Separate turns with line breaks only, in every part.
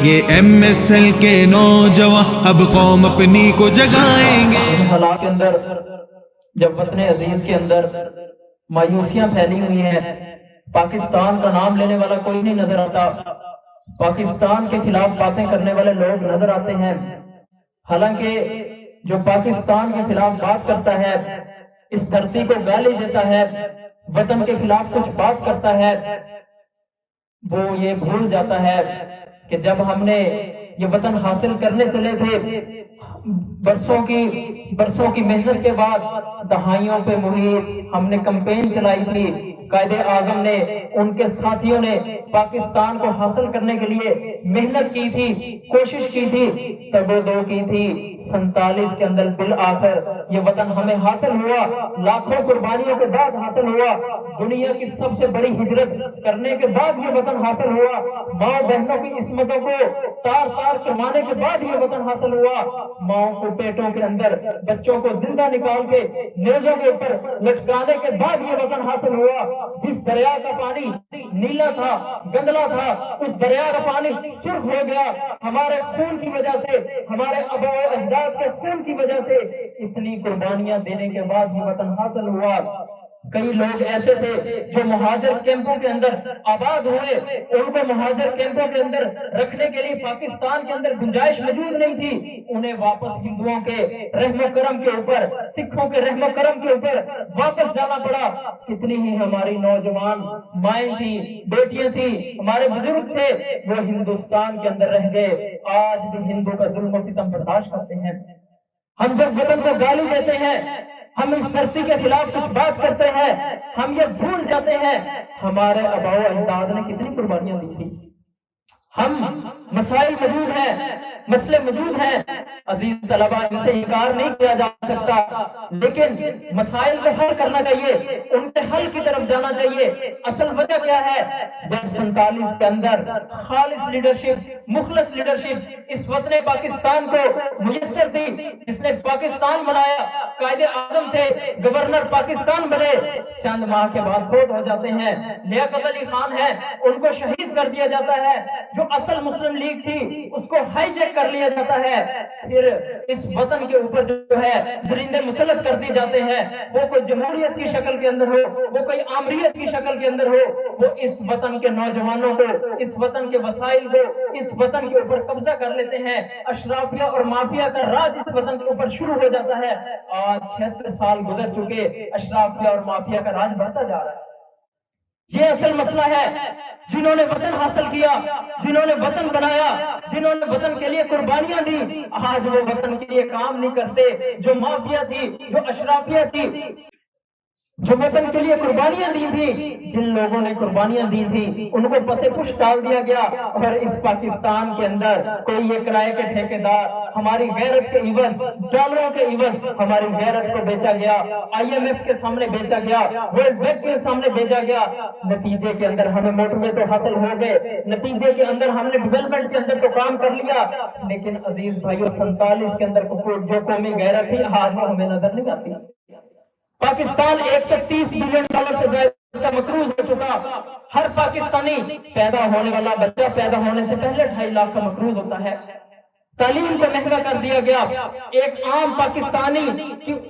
یہ MSL کے نوجوان اب قوم اپنی کو جگائیں گے۔
اس حالات کے اندر جب وطن عزیز کے اندر مایوسیاں پھیلی ہوئی ہیں، پاکستان کا نام لینے والا کوئی نہیں نظر آتا، پاکستان کے خلاف باتیں کرنے والے لوگ نظر آتے ہیں، حالانکہ جو پاکستان کے خلاف بات کرتا ہے، اس دھرتی کو گالی دیتا ہے، وطن کے خلاف کچھ بات کرتا ہے، وہ یہ بھول جاتا ہے کہ جب ہم نے یہ وطن حاصل کرنے چلے تھے، برسوں کی محنت کے بعد دہائیوں پہ محیط ہم نے کمپین چلائی تھی، قائد اعظم نے، ان کے ساتھیوں نے پاکستان کو حاصل کرنے کے لیے محنت کی تھی، کوشش کی تھی، تگ-و-دو کی تھی، 47 کے اندر بالآخر یہ وطن ہمیں حاصل ہوا، لاکھوں قربانیوں کے بعد حاصل ہوا، دنیا کی سب سے بڑی ہجرت کرنے کے بعد یہ وطن حاصل ہوا، ماں بہنوں کی عصمتوں کو تار تار کروانے کے بعد یہ وطن حاصل ہوا، ماں کو پیٹوں کے اندر بچوں کو زندہ نکال کے نیزوں کے اوپر لٹکانے کے بعد یہ وطن حاصل ہوا۔ جس دریا کا پانی نیلا تھا، گندلا تھا، اس دریا کا پانی سرخ ہو گیا ہمارے خون کی وجہ سے، ہمارے آباء و اجداد کے خون کی وجہ سے، اتنی قربانیاں دینے کے بعد یہ وطن حاصل ہوا۔ کئی لوگ ایسے تھے جو مہاجر کیمپوں کے اندر آباد ہوئے، ان کو مہاجر کیمپوں کے اندر رکھنے کے لیے پاکستان کے اندر گنجائش موجود نہیں تھی، انہیں واپس ہندوؤں کے رحم و کرم کے اوپر، سکھوں کے رحم و کرم کے اوپر واپس جانا پڑا۔ کتنی ہی ہماری نوجوان مائیں تھیں، بیٹیاں تھیں، ہمارے بزرگ تھے، وہ ہندوستان کے اندر رہ گئے۔ آج بھی ہندو کا ظلم و ستم برداشت کرتے ہیں، ہم جب وطن کو گالی دیتے ہیں، ہم اس دھرتی کے خلاف کچھ بات کرتے ہیں، ہم یہ بھول جاتے ہیں ہمارے آباء و اجداد نے کتنی قربانیاں دی تھی۔ ہم مسائل موجود ہیں، مسئلے موجود ہیں، عزیز طلباء، ان سے انکار نہیں کیا جا سکتا، لیکن مسائل کو حل کرنا چاہیے، ان کے حل کی طرف جانا چاہیے۔ اصل وجہ کیا ہے؟ جب 47 کے اندر خالص لیڈرشپ، مخلص لیڈرشپ اس وطن پاکستان کو میسر تھی، جس نے پاکستان بنایا، قائد اعظم تھے، گورنر پاکستان بنے، چند ماہ کے بعد فوت ہو جاتے ہیں، لیاقت علی خان ہے، ان کو شہید کر دیا جاتا ہے، جو اصل مسلم لیگ تھی اس کو ہائی جیک کر لیا جاتا ہے، پھر اس وطن کے اوپر جو ہے درندے مسلط کر دی جاتے ہیں، وہ کوئی جمہوریت کی شکل کے اندر ہو، وہ کوئی آمریت کی شکل کے اندر ہو، وہ اس وطن کے نوجوانوں کو، اس وطن کے وسائل کو، اس وطن کے اوپر قبضہ کر لیتے ہیں، اشرافیہ اور مافیا کا راج اس وطن کے اوپر شروع ہو جاتا ہے۔ آج 76 سال گزر چکے، اشرافیہ اور مافیا کا راج بڑھتا جا رہا ہے۔ یہ اصل مسئلہ ہے۔ جنہوں نے وطن حاصل کیا، جنہوں نے وطن بنایا، جنہوں نے وطن کے لیے قربانیاں دی، آج وہ وطن کے لیے کام نہیں کرتے۔ جو مافیا تھی، جو اشرافیہ تھی، جو وطن کے لیے قربانیاں دی تھی، جن لوگوں نے قربانیاں دی تھی ان کو پسے پش ڈال دیا گیا، اور اس پاکستان کے اندر کوئی یہ کرائے کے ٹھیکیدار ہماری غیرت کے عوض، ڈالروں کے عوض ہماری غیرت کو بیچا گیا، IMF کے سامنے بیچا گیا، ورلڈ بینک کے سامنے بیچا گیا۔ نتیجے کے اندر ہمیں موٹر وے تو حاصل ہو گئے، نتیجے کے اندر ہم نے ڈیولپمنٹ کے اندر تو کام کر لیا، لیکن عزیز بھائیو 47 کے اندر جو قومی غیرت تھی آج وہ ہمیں نظر نہیں آتی۔ پاکستان 130 بلین ڈالر سے زائد کا مقروض ہو چکا۔ ہر پاکستانی پیدا ہونے والا بچہ پیدا ہونے سے پہلے 2.5 لاکھ کا مقروض ہوتا ہے۔ تعلیم کو مہنگا کر دیا گیا۔ ایک عام پاکستانی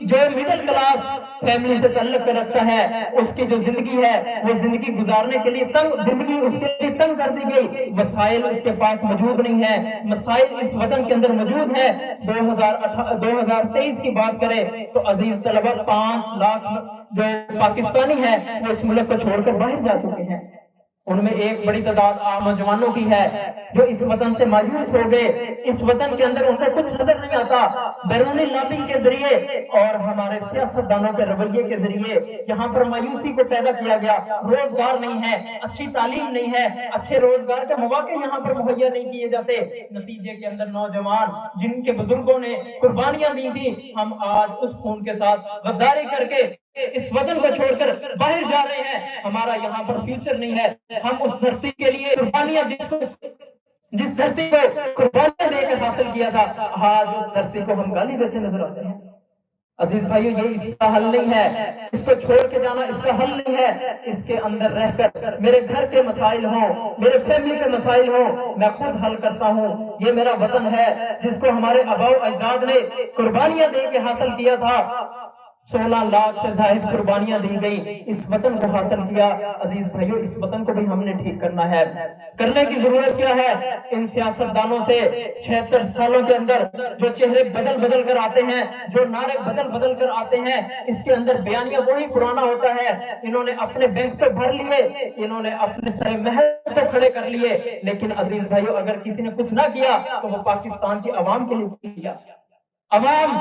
جو مڈل کلاس فیملی سے تعلق رکھتا ہے، اس کی جو زندگی ہے وہ زندگی گزارنے کے لیے زندگی اس کے لیے تنگ کر دی گئی۔ وسائل اس کے پاس موجود نہیں ہے، مسائل اس وطن کے اندر موجود ہے۔ 2023 کی بات کریں تو عزیز طلبہ 5 لاکھ جو پاکستانی ہیں وہ اس ملک کو چھوڑ کر باہر جا چکے ہیں۔ ان میں ایک بڑی تعداد عام نوجوانوں کی ہے جو اس وطن سے مایوس ہو گئے۔ اس وطن کے اندر ان کو کچھ نظر نہیں آتا۔ بیرونی لابنگ کے ذریعے اور ہمارے سیاستدانوں کے رویے کے ذریعے یہاں پر مایوسی کو پیدا کیا گیا۔ روزگار نہیں ہے، اچھی تعلیم نہیں ہے، اچھے روزگار کے مواقع یہاں پر مہیا نہیں کیے جاتے۔ نتیجے کے اندر نوجوان جن کے بزرگوں نے قربانیاں دی تھی، ہم آج اس خون کے ساتھ غداری کر کے اس وطن کو چھوڑ کر باہر جا رہے ہیں۔ ہمارا یہاں پر فیوچر نہیں ہے۔ ہم اس دھرتی کے لیے قربانیاں جس دھرتی کو قربانیاں دے کے حاصل کیا تھا، آج اس دھرتی کو ہم گالی دیتے نظر آتے ہیں۔ عزیز بھائیو یہ اس کا حل نہیں ہے، اس کو چھوڑ کے جانا اس کا حل نہیں ہے۔ اس کے اندر رہ کر میرے گھر کے مسائل ہوں، میرے فیملی کے مسائل ہوں، میں خود حل کرتا ہوں۔ یہ میرا وطن ہے جس کو ہمارے آباء و اجداد نے قربانیاں دے کے حاصل کیا تھا، 16 لاکھ سے زائد قربانیاں دی گئی، اس وطن کو حاصل کیا۔ عزیز بھائیو اس وطن کو بھی ہم نے ٹھیک کرنا ہے۔ کرنے کی ضرورت کیا ہے؟ ان سیاستدانوں سے 76 سالوں کے اندر جو چہرے بدل بدل کر آتے ہیں، جو نعرے بدل بدل کر آتے ہیں، اس کے اندر بیانیہ وہی پرانا ہوتا ہے۔ انہوں نے اپنے بینک پہ بھر لیے، انہوں نے اپنے سر محل کو کھڑے کر لیے، لیکن عزیز بھائیو اگر کسی نے کچھ نہ کیا تو وہ پاکستان کی عوام کے لیے کیا۔ عوام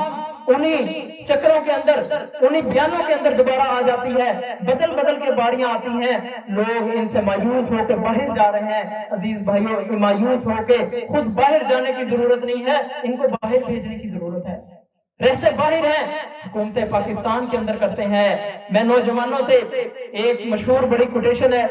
انہی چکروں کے اندر، انہی بیانوں کے اندر دوبارہ آ جاتی ہے، بدل بدل کے باریاں آتی ہیں، لوگ ان سے مایوس ہو کے باہر جا رہے ہیں۔ عزیز بھائیو مایوس ہو کے خود باہر جانے کی ضرورت نہیں ہے، ان کو باہر بھیجنے کی ضرورت ہے۔ رہتے باہر ہیں، حکومت پاکستان کے اندر کرتے ہیں۔ میں نوجوانوں سے ایک مشہور بڑی کوٹیشن ہے،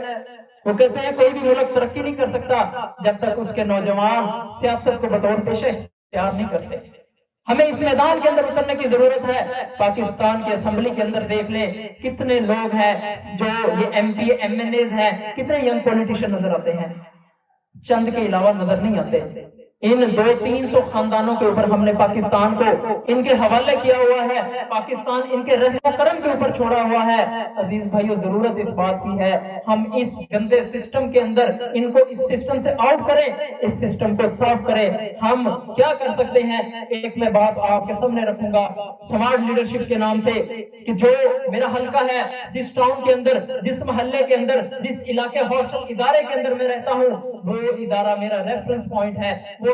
وہ کہتے ہیں کوئی بھی ملک ترقی نہیں کر سکتا جب تک اس کے نوجوان سیاست کو بطور پیشے اختیار نہیں کرتے۔ ہمیں اس میدان کے اندر اترنے کی ضرورت ہے۔ پاکستان کی اسمبلی کے اندر دیکھ لیں کتنے لوگ ہیں جو یہ M P M N As ہیں، کتنے ینگ پولیٹیشین نظر آتے ہیں، چند کے علاوہ نظر نہیں آتے۔ ان 200-300 خاندانوں کے اوپر ہم نے پاکستان کو ان کے حوالے کیا ہوا ہے، پاکستان ان کے رحم و کرم کے اوپر چھوڑا ہوا ہے۔ عزیز بھائیو ضرورت اس بات کی ہے ہم اس گندے سسٹم کے اندر ان کو اس سسٹم سے آؤٹ کریں، اس سسٹم کو صاف کریں۔ ہم کیا کر سکتے ہیں؟ ایک میں بات آپ کے سامنے رکھوں گا سمارٹ لیڈرشپ کے نام سے، کہ جو میرا حلقہ ہے، جس ٹاؤن کے اندر، جس محلے کے اندر، جس علاقے ہاسٹل ادارے کے اندر میں رہتا ہوں، وہ ادارہ میرا ریفرنس پوائنٹ ہے، وہ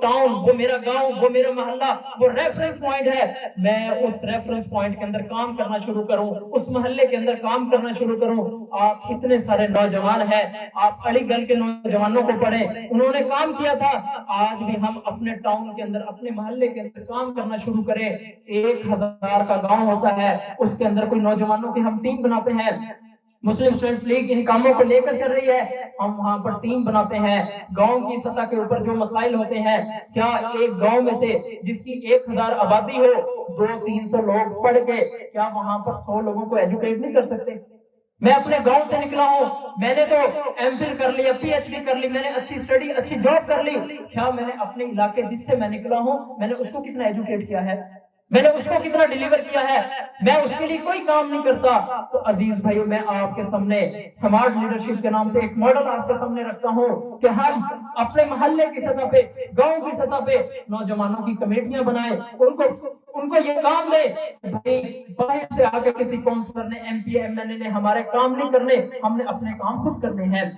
ٹاؤن، وہ میرا گاؤں، وہ میرا محلہ، وہ ریفرنس پوائنٹ ہے۔ میں اس ریفرنس پوائنٹ کے اندر کام کرنا شروع کروں، اس محلے کے اندر کام کرنا شروع کروں۔ آپ اتنے سارے نوجوان ہیں، آپ علی گڑھ کے نوجوانوں کو پڑھیں، انہوں نے کام کیا تھا، آج بھی ہم اپنے ٹاؤن کے اندر، اپنے محلے کے اندر کام کرنا شروع کریں۔ 1000 کا گاؤں ہوتا ہے، اس کے اندر کوئی نوجوانوں کی ہم ٹیم بناتے ہیں۔ مسلم اسٹوڈنٹس لیگ ان کاموں کو لے کر کر رہی ہے، ہم وہاں پر ٹیم بناتے ہیں۔ گاؤں کی سطح کے اوپر جو مسائل ہوتے ہیں، کیا ایک گاؤں میں سے جس کی 1000 آبادی ہو، 200-300 لوگ پڑھ کے کیا وہاں پر 100 لوگوں کو ایجوکیٹ نہیں کر سکتے؟ میں اپنے گاؤں سے نکلا ہوں، میں نے تو ایم فل کر لی، پی ایچ ڈی کر لی، میں نے اچھی اسٹڈی، اچھی جاب کر لی، کیا میں نے اپنے علاقے جس سے میں نکلا ہوں میں نے اس کو کتنا ایجوکیٹ کیا ہے؟ میں نے اس کو کتنا ڈیلیور کیا ہے؟ میں اس کے لیے کوئی کام نہیں کرتا۔ تو عزیز بھائیو میں آپ کے سامنے سمارٹ لیڈرشپ کے نام سے ایک ماڈل آپ کے سامنے رکھتا ہوں کہ ہم اپنے محلے کی سطح پہ، گاؤں کی سطح پہ نوجوانوں کی کمیٹیاں بنائیں، ان کو یہ کام دے، باہر سے آ کے کسی کونسلر نے، ایم پی ایم این اے نے ہمارے کام نہیں کرنے، ہم نے اپنے کام خود کرنے ہیں۔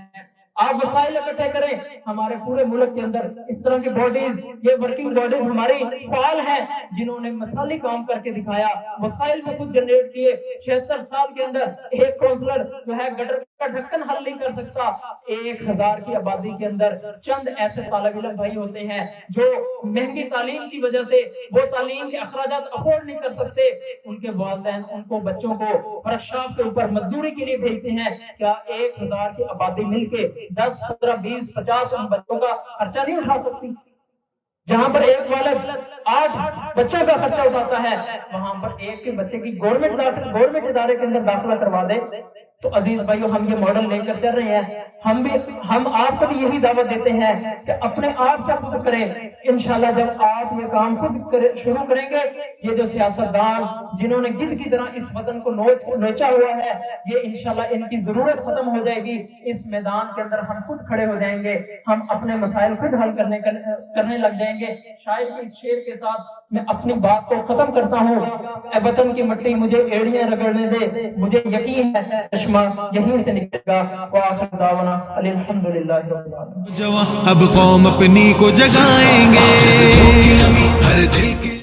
آپ وسائل اکٹھے کریں، ہمارے پورے ملک کے اندر اس طرح کی باڈیز، یہ ورکنگ باڈیز ہماری فعال ہیں جنہوں نے مثالی کام کر کے دکھایا، وسائل کو خود جنریٹ کیے۔ 76 سال کے اندر ایک کونسلر جو ہے گٹر کا ڈھکن حل نہیں کر سکتا۔ 1000 کی آبادی کے اندر چند ایسے طالب علم بھائی ہوتے ہیں جو مہنگی تعلیم کی وجہ سے وہ تعلیم کے اخراجات افورڈ نہیں کر سکتے، ان کے والدین ان کو بچوں کو ورکشاپ کے اوپر مزدوری کے لیے بھیجتے ہیں۔ کیا 1000 کی آبادی مل کے 10 15 20 50 ان بچوں کا خرچہ نہیں اٹھا سکتی؟ جہاں پر ایک والد 8 بچوں کا خرچہ اٹھاتا ہے، وہاں پر ایک کے بچے کی گورنمنٹ ادارے کے اندر داخلہ کروا دے۔ تو عزیز بھائیو ہم یہ ماڈل لے کر چل رہے ہیں، ہم آپ کو بھی یہی دعوت دیتے ہیں کہ اپنے آپ سے خود کریں۔ انشاءاللہ جب آپ یہ کام خود شروع کریں گے، یہ جو سیاستدان جنہوں نے گدھ کی طرح اس وطن کو نوچا ہوا ہے، یہ انشاءاللہ ان کی ضرورت ختم ہو جائے گی۔ اس میدان کے اندر ہم خود کھڑے ہو جائیں گے، ہم اپنے مسائل خود حل کرنے لگ جائیں گے۔ شاید اس شعر کے ساتھ میں اپنی بات کو ختم کرتا ہوں۔ اے وطن کی مٹی مجھے ایڑیاں رگڑنے دے، مجھے یقین ہے چشمہ یہیں سے نکلے گا۔ وآخر دعوانا الحمدللہ رب العالمین۔
اب قوم اپنی کو جگائیں گے، ہر دل کی